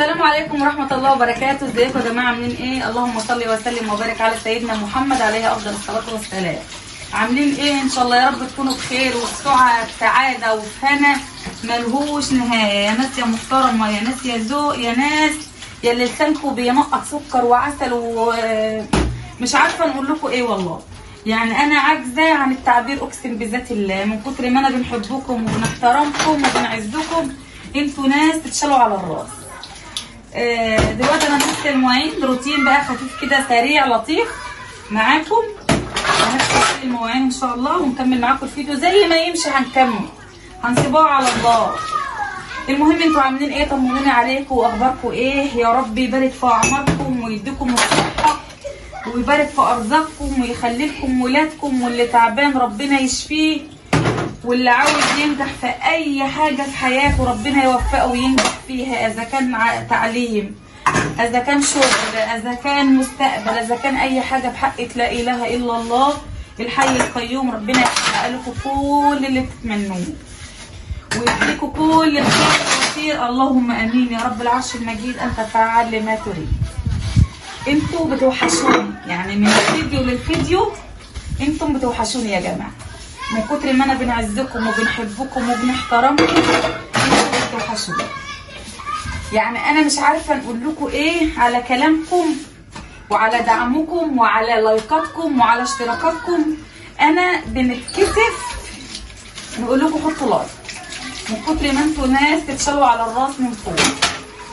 السلام عليكم ورحمة الله وبركاته. ازيكم يا جماعة؟ عاملين ايه؟ اللهم صل وسلم وبارك على سيدنا محمد عليه افضل الصلاة والسلام. عاملين ايه؟ ان شاء الله يا رب تكونوا بخير وفي سعادة وفي هنا ملهوش نهاية. يا ناس يا محترمة، يا ناس يا ذوق، يا ناس يا اللي لسانكم بينقط سكر وعسل ومش عارفة نقول لكم ايه والله. يعني انا عاجزة عن التعبير اقسم بذات الله من كتر ما انا بنحبكم وبنحترمكم وبنعزكم. انتوا ناس تتشالوا على الراس. دلوقتي انا هنغسل المواعين روتين بقى خفيف كده سريع لطيف معاكم. هنغسل المواعين ان شاء الله ونكمل معاكم الفيديو زي ما يمشي هنكمل، هنسيبوها على الله. المهم انتوا عاملين ايه؟ طمنوني عليكم واخباركم ايه. يا رب يبارك في اعماركم ويديكم الصحه ويبارك في ارزاقكم ويخلي لكم ولادكم، واللي تعبان ربنا يشفيه، واللي عاوز ينجح في اي حاجه في حياته ربنا يوفقه وينجح فيها، اذا كان تعليم، اذا كان شغل، اذا كان مستقبل، اذا كان اي حاجه بحق لا اله الا الله الحي القيوم. ربنا يحقق لكم كل اللي بتتمنوه ويديكم كل الخير والخير. اللهم امين يا رب العرش المجيد. انت فعال لما تريد. انتوا بتوحشوني، يعني من الفيديو للفيديو انتم بتوحشوني يا جماعه. من كتر ما انا بنعزكم وبنحبكم وبنحترمكم انتوا بتوحشوني. يعني انا مش عارفه نقول لكم ايه على كلامكم وعلى دعمكم وعلى لايكاتكم وعلى اشتراكاتكم. انا بنتكسف نقول لكم حطوا لايك من كتر ما انتوا ناس تتشالوا على الراس من فوق،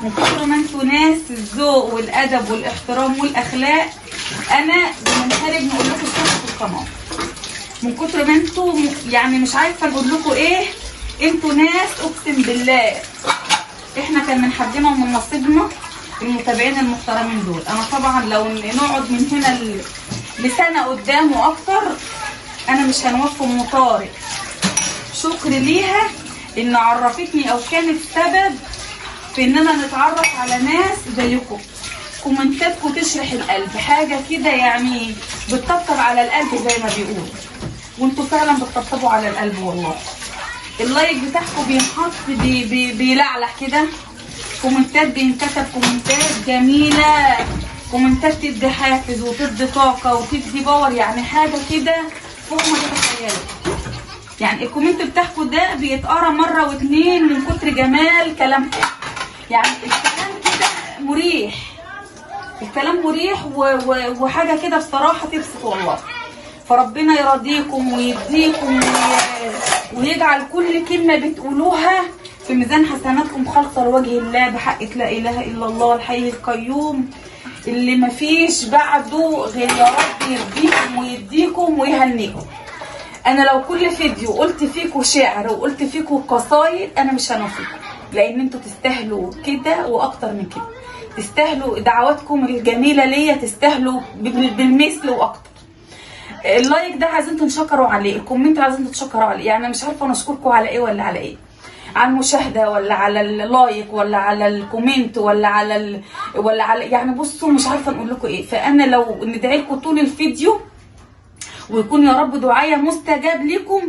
من كتر ما انتوا ناس الذوق والادب والاحترام والاخلاق. انا بننحرج نقول لكم اشتركوا في القناه من كتر ما انتوا، يعني مش عارفه نقول لكم ايه. انتوا ناس اقسم بالله احنا كان من حقنا ومن نصيبنا المتابعين المحترمين دول. انا طبعا لو نقعد من هنا لسنه قدام واكتر انا مش هنوفي ام طارق شكر ليها ان عرفتني او كانت سبب في اننا نتعرف على ناس زيكم. كومنتاتكم تشرح القلب، حاجه كده يعني بتطبطب على القلب زي ما بيقولوا، وانتوا فعلا بتطبطبوا على القلب والله. اللايك بتاعكم بينحط بيلعلح كده، كومنتات بينكتب كومنتات جميله، كومنتات تدي حافز وتدي طاقه وتدي باور، يعني حاجه كده فوق ما تتخيلوا. يعني الكومنت بتاعكم ده بيتقرا مره واتنين من كتر جمال كلامكم. يعني الكلام كده مريح، الكلام مريح وحاجه كده بصراحه تبسط والله. فربنا يرضيكم ويديكم ويجعل كل كلمه بتقولوها في ميزان حسناتكم خالصه لوجه الله بحق لا اله الا الله الحي القيوم اللي مفيش بعده غير يا رب يرضيكم ويديكم ويهنيكم. انا لو كل فيديو قلت فيكم شعر وقلت فيكم قصايد انا مش هنوفيكم، لان انتوا تستاهلوا كده واكتر من كده. تستاهلوا دعواتكم الجميله ليا، تستاهلوا بالمثل واكتر. اللايك ده عايزين تنشكروا عليه، الكومنت عايزين تشكروا عليه. يعني مش عارفه نشكركم على ايه ولا على ايه، على المشاهده ولا على اللايك ولا على الكومنت ولا على يعني بصوا مش عارفه نقول لكم ايه. فانا لو ندعي لكم طول الفيديو ويكون يا رب دعايا مستجاب لكم،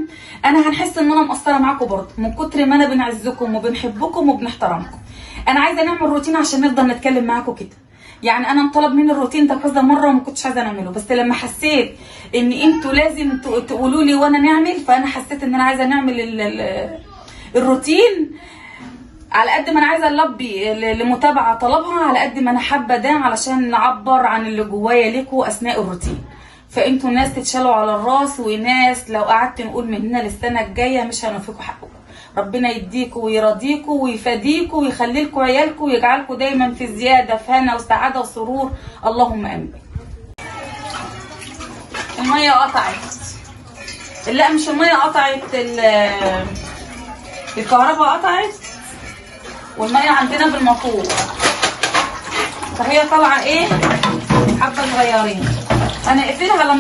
انا هنحس ان انا مقصره معاكم برضه من كتر ما انا بنعزكم وبنحبكم وبنحترمكم. انا عايزه نعمل روتين عشان نفضل نتكلم معاكم كده. يعني انا انطلب مني الروتين ده كذا مره وما كنتش عايزه نعمله، بس لما حسيت ان انتوا لازم تقولوا لي وانا نعمل، فانا حسيت ان انا عايزه نعمل الروتين. على قد ما انا عايزه نلبي لمتابعه طلبها، على قد ما انا حابه ده علشان نعبر عن اللي جوايا ليكوا اثناء الروتين. فانتوا ناس تتشالوا على الراس، وناس لو قعدت نقول من هنا للسنه الجايه مش هنوفيكوا حقكم. ربنا يديكوا ويرضيكوا ويفاديكوا ويخلي لكم عيالكم ويجعلكم دايما في زياده في هنا وسعاده وسرور. اللهم امين. الميه قطعت، لا مش الميه قطعت، الكهرباء قطعت والميه عندنا بالموتور، فهي طالعه ايه حبه صغيرين. انا اقفلها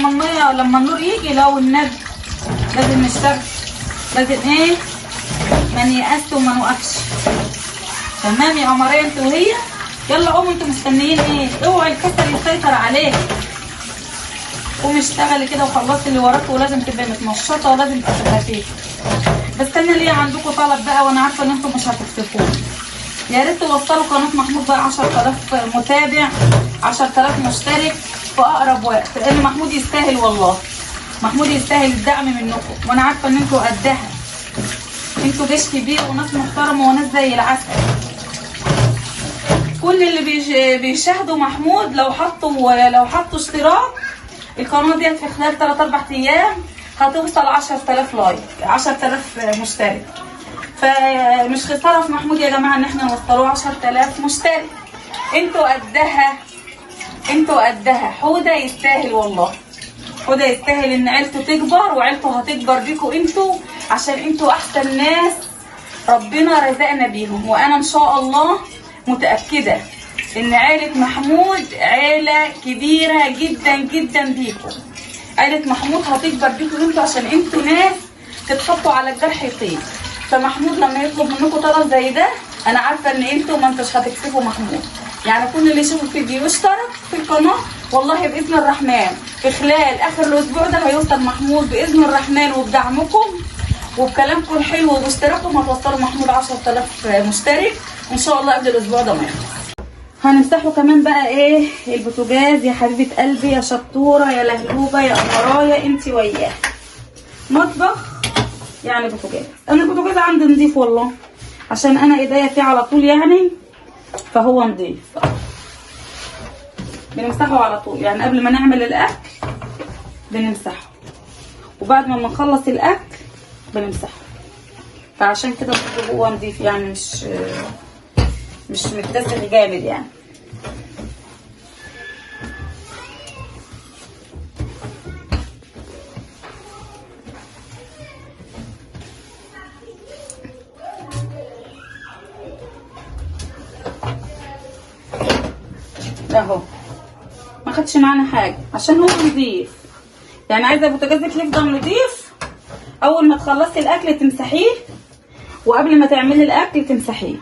لما النور يجي. لو النبي لازم نشتغل، لازم ايه ما نيأس وما نوقفش. تمام يا قمريه انت وهي؟ يلا قوموا، انتوا مستنيين ايه؟ اوعي الكسل يسيطر عليك. قومي اشتغلي كده وخلصي اللي وراك، ولازم تبقي متنشطه ولازم تبقي خفيفه. بس انا ليه عندكم طلب بقى وانا عارفه ان انتوا مش هتكسفوني. يا ريت توصلوا قناه محمود بقى 10000 متابع، 10000 مشترك في اقرب وقت، لان محمود يستاهل والله. محمود يستاهل الدعم منكم، وانا عارفه ان انتوا قدها. انتوا جيش كبير وناس محترمه وناس زي العسل. كل اللي بيشاهدوا محمود لو حطوا اشتراك، القناه ديت في خلال 3-4 ايام هتوصل 10000 لايك، 10000 مشترك. فمش خساره في محمود يا جماعه ان احنا نوصلوه 10000 مشترك. انتوا قدها، انتوا قدها. حوده يستاهل والله، حوده يستاهل ان عيلته تكبر، وعيلته هتكبر بيكوا انتوا، عشان انتوا احسن ناس ربنا رزقنا بيهم. وانا ان شاء الله متاكده ان عيله محمود عيله كبيره جدا جدا بيكوا. عيله محمود هتكبر بيكوا انتوا، عشان انتوا ناس تتحطوا على الجرح يطيب. فمحمود لما يطلب منكم طلب زي ده، انا عارفه ان انتوا ما انتوش هتكسفوا محمود. يعني كل اللي يشوف الفيديو يشترك في القناه، والله باذن الرحمن في خلال اخر الاسبوع ده هيوصل محمود باذن الرحمن، وبدعمكم وبكلامكم الحلو وباشتراككم هتوصلوا محمود 10000 مشترك وان شاء الله قبل الاسبوع ده ما يخلص. هنمسحه كمان بقى ايه البوتاجاز يا حبيبه قلبي يا شطوره يا لهلوبه يا قمرايه انت وياه. مطبخ يعني بوتاجاز. انا البوتاجاز عندي نضيف والله، عشان انا ايديا فيه على طول يعني، فهو نضيف. بنمسحه على طول، يعني قبل ما نعمل الاكل بنمسحه، وبعد ما نخلص الاكل بنمسحه. فعشان كده هو نضيف يعني، مش متسخ جامد يعني. اهو ما خدش معانا حاجه عشان هو نضيف. يعني عايزه بوتاجازك يفضل نضيف، اول ما تخلصي الاكل تمسحيه، وقبل ما تعملي الاكل تمسحيه.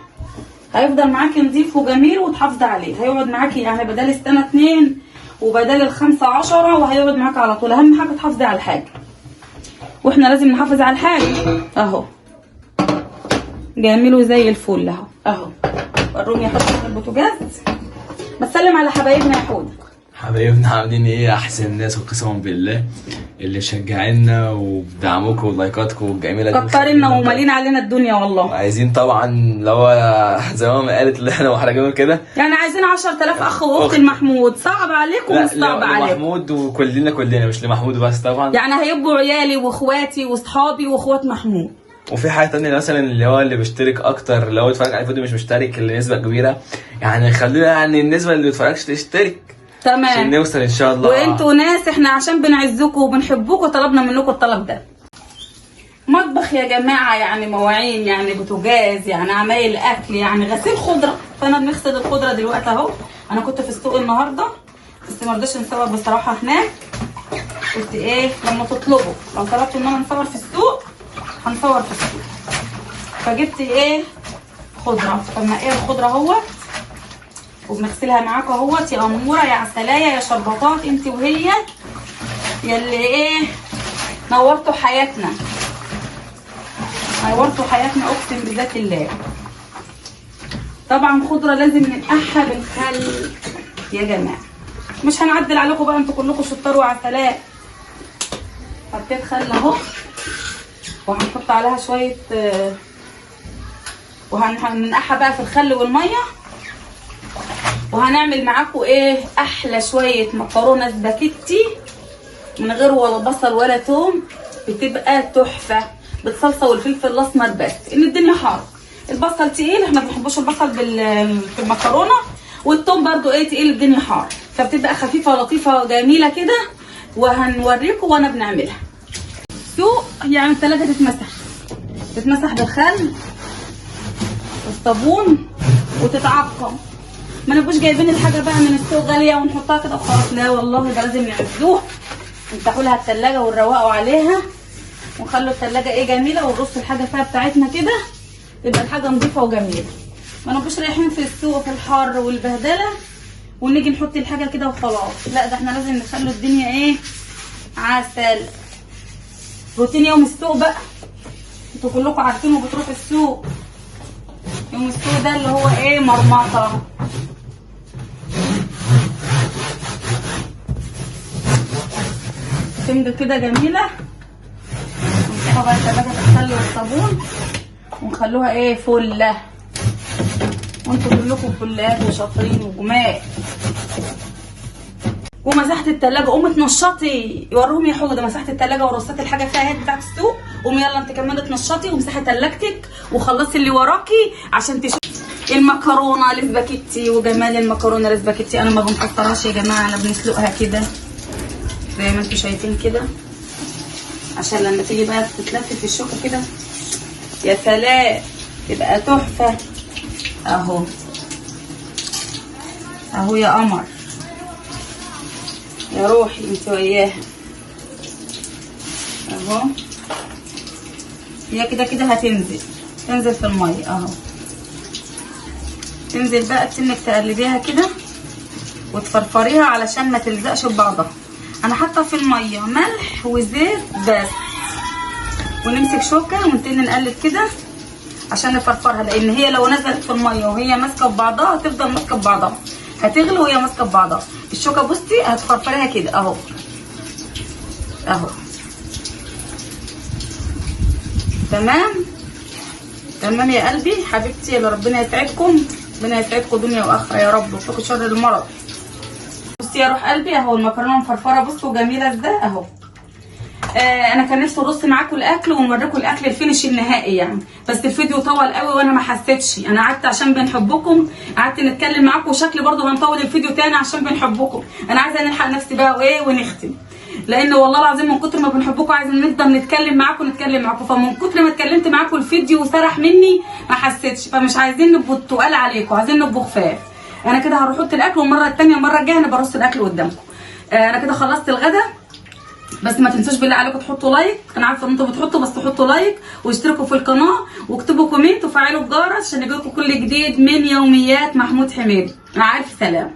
هيفضل معاكي نضيف وجميل وتحافظي عليه. هيقعد معاكي يعني بدل السنه 2 وبدل ال5 10، وهيقعد معاكي على طول. اهم حاجه تحافظي على الحاجه، واحنا لازم نحافظ على الحاجه. اهو جميل وزي الفل اهو. اهو وروني يا حبيبتي البوتاجاز. بسلم على حبايبنا يا حوده. حبايبنا عاملين ايه؟ احسن ناس وقسما بالله اللي مشجعينا وبدعمكم ولايكاتكم الجميله دي، كترنا ومالين علينا الدنيا والله. عايزين طبعا لو زي ما قالت اللي احنا محرجين كده، يعني عايزين 10000 اخ واخت لمحمود. صعب عليكم مش صعب عليكم؟ لمحمود وكلنا مش لمحمود بس طبعا. يعني هيبقوا عيالي واخواتي واصحابي واخوات محمود. وفي حاجه تانية مثلا اللي بيشترك اكتر، لو اتفرج على الفيديو مش مشترك اللي نسبه كبيره، يعني خلينا يعني النسبه اللي بتتفرجش تشترك تمام عشان نوصل ان شاء الله. وانتوا ناس احنا عشان بنعزكم وبنحبكم طلبنا منكم الطلب ده. مطبخ يا جماعه يعني مواعين يعني بوتاجاز يعني عمايل اكل يعني غسيل خضره. فانا بنغسل الخضره دلوقتي اهو. انا كنت في السوق النهارده بس ما رضيتش نصور بصراحه هناك. قلت ايه لما تطلبوا، لو طلبتوا ان انا نصور في السوق هنصور في السوق. فجبت ايه خضره. فما ايه الخضره اهوت، وبنغسلها معاكم اهوت يا اموره يا عسلايه يا شربطات انت وهي يا اللي ايه نورتوا حياتنا، نورتوا حياتنا اقسم بذات الله. طبعا خضره لازم ننقعها بالخل يا جماعه، مش هنعدل عليكم بقى انتوا كلكم شطار وعسلاء. حطيت خل اهو، وهنحط عليها شويه وهننقعها بقى في الخل والميه. وهنعمل معاكم ايه احلى شويه مكرونه سباكيتي من غير ولا بصل ولا توم، بتبقى تحفه بالصلصه والفلفل الاسمر. بس ان الدنيا حار، البصل تقيل احنا ما بنحبوش البصل في المكرونه، والثوم برده ايه تقيل الدنيا حار، فبتبقى خفيفه لطيفه جميله كده. وهنوريكم وانا بنعملها. سوق يعني الثلاجه تتمسح بالخل والصابون وتتعقم. ما نبقوش جايبين الحاجه بقى من السوق غاليه ونحطها كده وخلاص، لا والله ده لازم يعزوها. نفتحوا لها الثلاجه ونروقوا عليها ونخلوا الثلاجه ايه جميله، ونرص الحاجه فيها بتاعتنا كده تبقى الحاجه نظيفه وجميله. ما نبقوش رايحين في السوق في الحر والبهدله ونيجي نحط الحاجه كده وخلاص. لا ده احنا لازم نخلوا الدنيا ايه عسل. روتين يوم السوق بقى انتوا كلكم عارفين وبتروحوا السوق. يوم السوق ده اللي هو ايه مرمطه. تمضي كده جميله. نمسحها بقى التلاجة بالخل والصابون ونخلوها ايه فله. وانتوا كلكم فلات وشاطرين وجمال. ومسحت التلاجة قومي اتنشطي يوروهم يا حوده. مسحت التلاجة ورصيت الحاجه فيها اهي بتاعت السوق. قومي يلا انت كمان اتنشطي ومسحي تلاجتك وخلصي اللي وراكي عشان تشوفي المكرونه الاسباجيتي. وجمال المكرونه الاسباجيتي انا ما بنكسرهاش يا جماعه، انا بنسلقها كده زي ما انتوا شايفين كده عشان لما تيجي بقى تتلف في الشوكه كده يا سلام تبقى تحفه. اهو اهو يا قمر يا روحي انت وياها. اهو هي كده كده تنزل في الميه اهو. تنزل بقى تنك تقلبيها كده وتفرفريها علشان ما تلزقش ببعضها. انا حاطه في الميه ملح وزيت بس. ونمسك شوكه ونبتدي نقلب كده عشان نفرفرها، لان هي لو نزلت في الميه وهي ماسكه ببعضها هتفضل ماسكه ببعضها، هتغلي وهي ماسكه ببعضها. الشوكه بصي هتفرفريها كده اهو اهو. تمام تمام يا قلبي حبيبتي. يلا ربنا يسعدكم، ربنا يسعدكم دنيا واخره يا رب ويفكوا شر المرض. بصي يا روح قلبي اهو المكرونه مفرفره بصوا جميله ازاي اهو. انا كان نفسي ارص معاكم الاكل ونوريكم الاكل الفينش النهائي يعني، بس الفيديو طول قوي وانا ما حسيتش. انا قعدت عشان بنحبكم، قعدت نتكلم معاكم وشكلي برضو هنطول الفيديو تاني عشان بنحبكم. انا عايزه نلحق نفسي بقى وايه ونختم، لان والله العظيم من كتر ما بنحبكم عايزه نفضل نتكلم معاكم. فمن كتر ما اتكلمت معاكم الفيديو وسرح مني ما حسيتش، فمش عايزين نبقوا تقال عليكم، عايزين نبقوا خفاف. انا كده هروح احط الاكل والمره الثانيه المره الجايه انا برص الاكل قدامكم. انا كده خلصت الغدا، بس ما تنسوش بالله عليكم تحطوا لايك. انا عارفه ان انتوا بتحطوا، بس تحطوا لايك واشتركوا في القناه واكتبوا كومنت وفعلوا الجرس عشان يجيلكم كل جديد من يوميات محمود حميدي. مع الف سلامه.